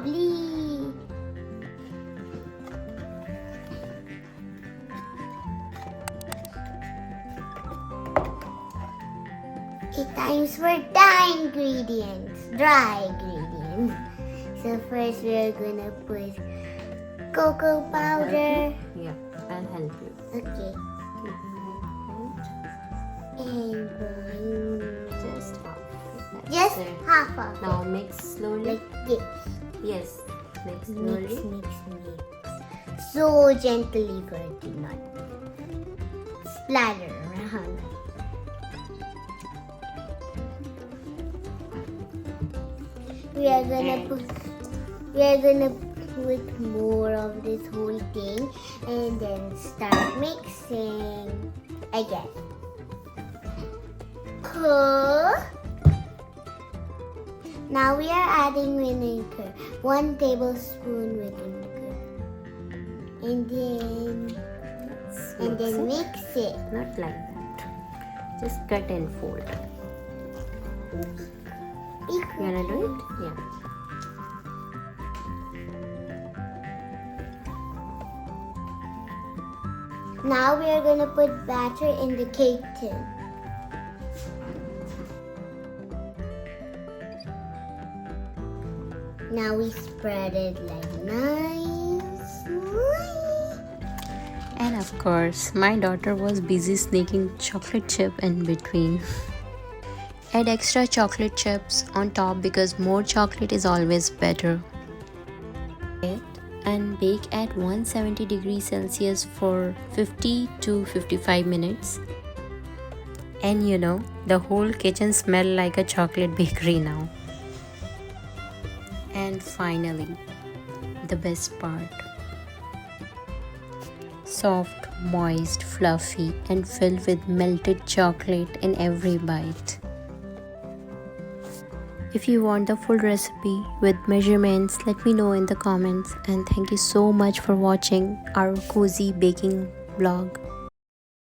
bubbly. It's time for dry ingredients. So first we are gonna put cocoa powder. Yeah, I'll help you. Okay. And Just half. just half of Now mix slowly. like this. Yes, mix slowly. Mix. So gently for it to not splatter around. We are gonna put more of this whole thing and then start mixing again. Cool. Now we are adding vinegar. 1 tablespoon vinegar. And then mix it. Not like that. Just cut and fold. You wanna do it? Yeah. Now we are gonna put batter in the cake tin. Now we spread it like nicely. And of course, my daughter was busy sneaking chocolate chip in between. Add extra chocolate chips on top because more chocolate is always better. And bake at 170 degrees Celsius for 50 to 55 minutes. And you know, the whole kitchen smells like a chocolate bakery now. And finally, the best part. Soft, moist, fluffy, and filled with melted chocolate in every bite. If you want the full recipe with measurements, let me know in the comments. And thank you so much for watching our cozy baking vlog.